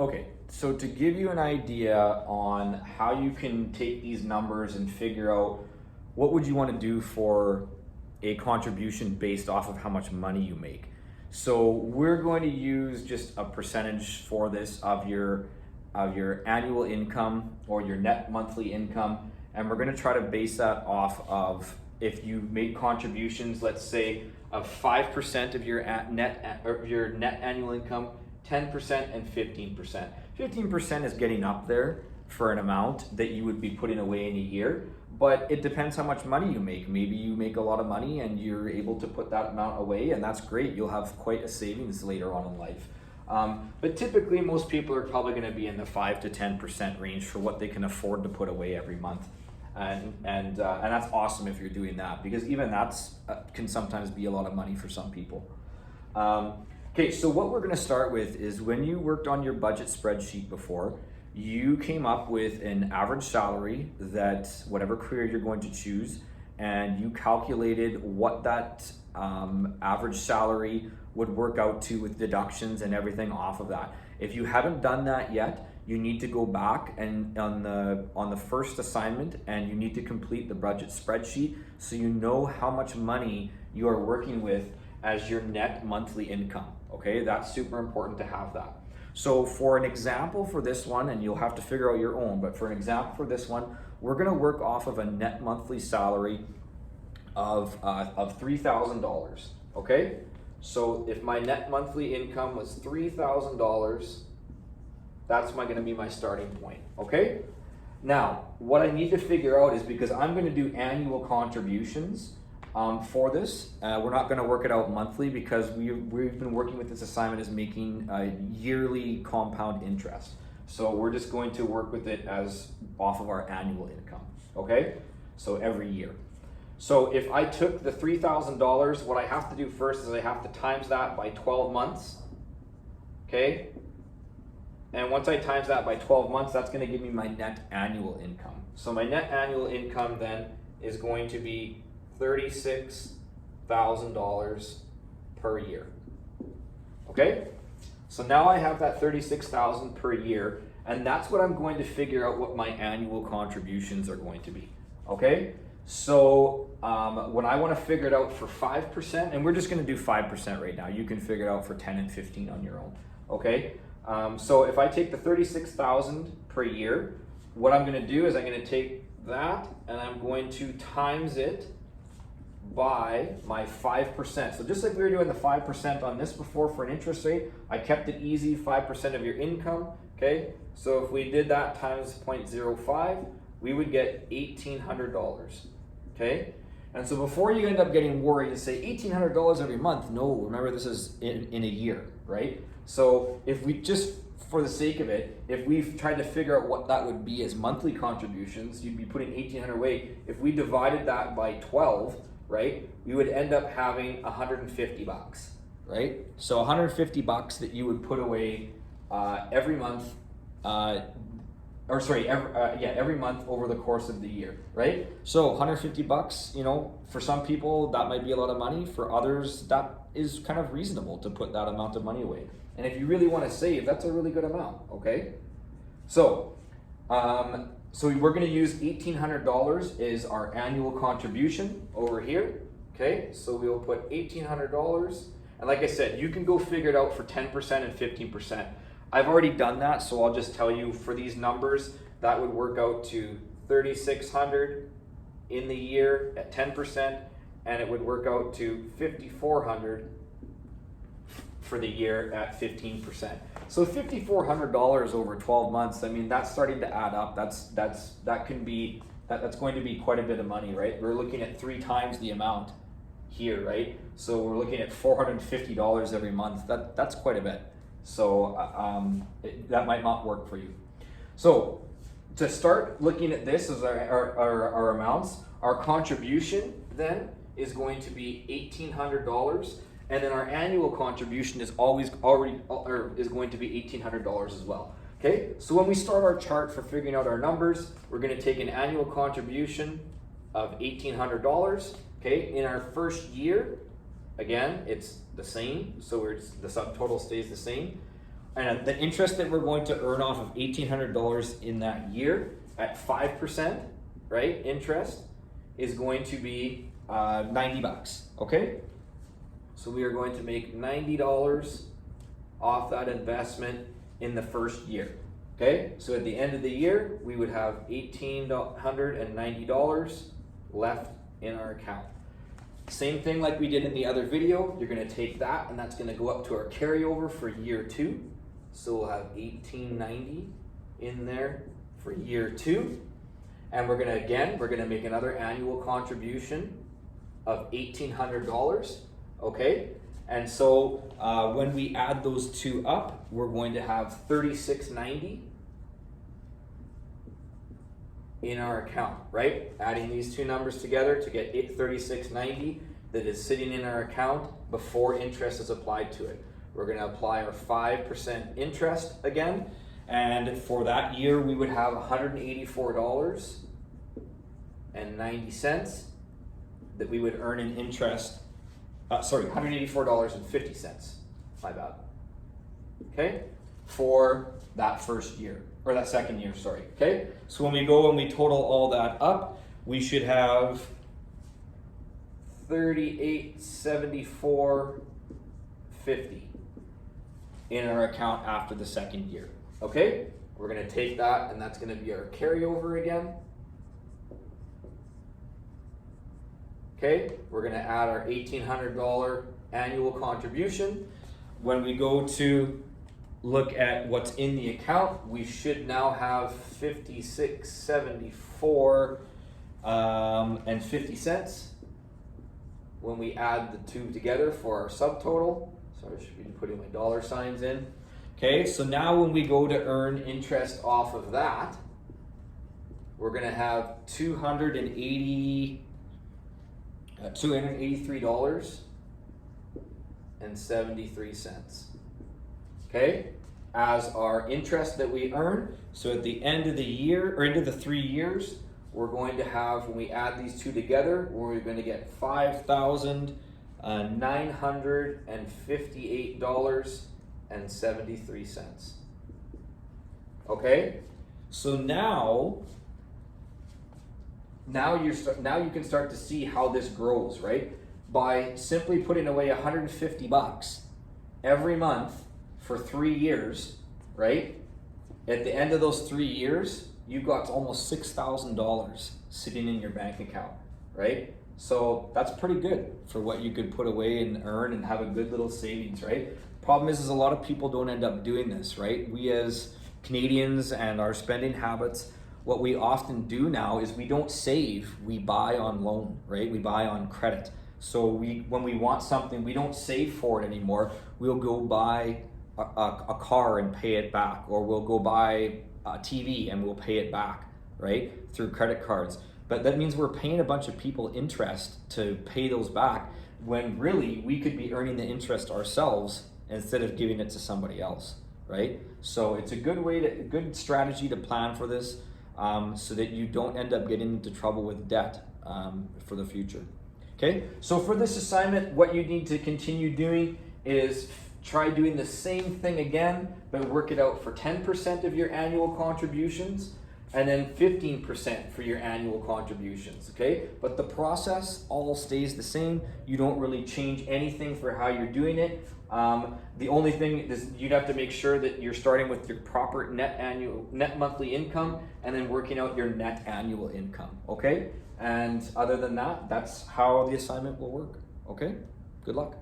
Okay, so to give you an idea on how you can take these numbers and figure out what would you want to do for a contribution based off of how much money you make. So we're going to use just a percentage for this of your annual income or your net monthly income, and we're going to try to base that off of if you make contributions, let's say of 5% of your net annual income, 10% and 15%. 15% is getting up there for an amount that you would be putting away in a year, but it depends how much money you make. Maybe you make a lot of money and you're able to put that amount away, and that's great. You'll have quite a savings later on in life. But typically most people are probably going to be in the 5 to 10% range for what they can afford to put away every month. And that's awesome if you're doing that, because even that's can sometimes be a lot of money for some people. Okay, so what we're going to start with is when you worked on your budget spreadsheet before, you came up with an average salary that whatever career you're going to choose, and you calculated what that average salary would work out to with deductions and everything off of that. If you haven't done that yet, you need to go back and on the first assignment, and you need to complete the budget spreadsheet so you know how much money you are working with as your net monthly income. Okay, that's super important to have that. So for an example for this one, and you'll have to figure out your own, but for an example for this one, we're going to work off of a net monthly salary of $3,000. Okay, so if my net monthly income was $3,000, that's going to be my starting point. Okay, now what I need to figure out is, because I'm going to do annual contributions for this, we're not going to work it out monthly because we've been working with this assignment as making yearly compound interest. So we're just going to work with it as off of our annual income. Okay, so every year. So if I took the $3,000, what I have to do first is I have to times that by 12 months. Okay, and once I times that by 12 months, that's going to give me my net annual income. So my net annual income then is going to be $36,000 per year. Okay, so now I have that $36,000 per year, and that's what I'm going to figure out what my annual contributions are going to be. Okay, so when I want to figure it out for 5%, and we're just going to do 5% right now. You can figure it out for 10 and 15 on your own. Okay, so if I take the $36,000 per year, what I'm going to do is I'm going to take that and I'm going to times it by my 5%. So just like we were doing the 5% on this before for an interest rate, I kept it easy, 5% of your income. Okay, so if we did that times 0.05, we would get $1,800. Okay, and so before you end up getting worried and say $1,800 every month, no, remember this is in a year, right? So if we just, for the sake of it, if we've tried to figure out what that would be as monthly contributions, you'd be putting $1,800 away. If we divided that by 12, right, we would end up having $150, right? So $150 that you would put away every month, every month over the course of the year, right? So $150, you know, for some people that might be a lot of money. For others, that is kind of reasonable to put that amount of money away. And if you really want to save, that's a really good amount. Okay, so we're going to use $1,800 is our annual contribution over here. Okay, so we'll put $1,800, and like I said, you can go figure it out for 10% and 15%. I've already done that, so I'll just tell you for these numbers that would work out to $3,600 in the year at 10%, and it would work out to $5,400 for the year at 15%. So $5,400 over 12 months, I mean, that's starting to add up. That's going to be quite a bit of money, right? We're looking at 3 times the amount here, right? So we're looking at $450 every month. That's quite a bit. So that might not work for you. So to start looking at this as our amounts, our contribution then is going to be $1,800. And then our annual contribution is going to be $1,800 as well. Okay, so when we start our chart for figuring out our numbers, we're going to take an annual contribution of $1,800. Okay, in our first year, again, it's the same, so the subtotal stays the same. and the interest that we're going to earn off of $1,800 in that year at 5%, right, interest, is going to be 90 bucks, okay? So we are going to make $90 off that investment in the first year, okay? So at the end of the year, we would have $1,890 left in our account. Same thing like we did in the other video, you're gonna take that and that's gonna go up to our carryover for year 2. So we'll have $1,890 in there for year 2. And we're gonna make another annual contribution of $1,800, okay? And so when we add those two up, we're going to have $3,690 in our account, right? Adding these two numbers together to get $3,690 that is sitting in our account before interest is applied to it. We're gonna apply our 5% interest again, and for that year we would have $184.90 that we would earn in interest. $184.50, my bad. Okay, for that first year, or that second year, sorry, okay? So when we go and we total all that up, we should have $3874.50 in our account after the second year, okay? We're gonna take that and that's gonna be our carryover again. Okay, we're gonna add our $1,800 annual contribution. When we go to look at what's in the account, we should now have $56.74 when we add the two together for our subtotal. Sorry, I should be putting my dollar signs in. Okay, so now when we go to earn interest off of that, we're gonna have $283.73, okay, as our interest that we earn. So at the end of the year, or into the 3 years, we're going to have, when we add these two together, we're going to get $5,958.73. Okay, so now you can start to see how this grows, right? By simply putting away $150 every month for 3 years, right? At the end of those 3 years, you've got almost $6,000 sitting in your bank account, right? So that's pretty good for what you could put away and earn and have a good little savings, right? Problem is a lot of people don't end up doing this, right? We as Canadians and our spending habits, what we often do now is we don't save, we buy on loan, right? We buy on credit. So when we want something, we don't save for it anymore. We'll go buy a car and pay it back, or we'll go buy a TV and we'll pay it back, right? Through credit cards. But that means we're paying a bunch of people interest to pay those back, when really we could be earning the interest ourselves instead of giving it to somebody else, right? So it's a good strategy to plan for this, so that you don't end up getting into trouble with debt for the future. Okay, so for this assignment, what you need to continue doing is try doing the same thing again, but work it out for 10% of your annual contributions, and then 15% for your annual contributions, okay? But the process all stays the same. You don't really change anything for how you're doing it. The only thing is you'd have to make sure that you're starting with your proper net monthly income and then working out your net annual income, okay? And other than that, that's how the assignment will work, okay? Good luck.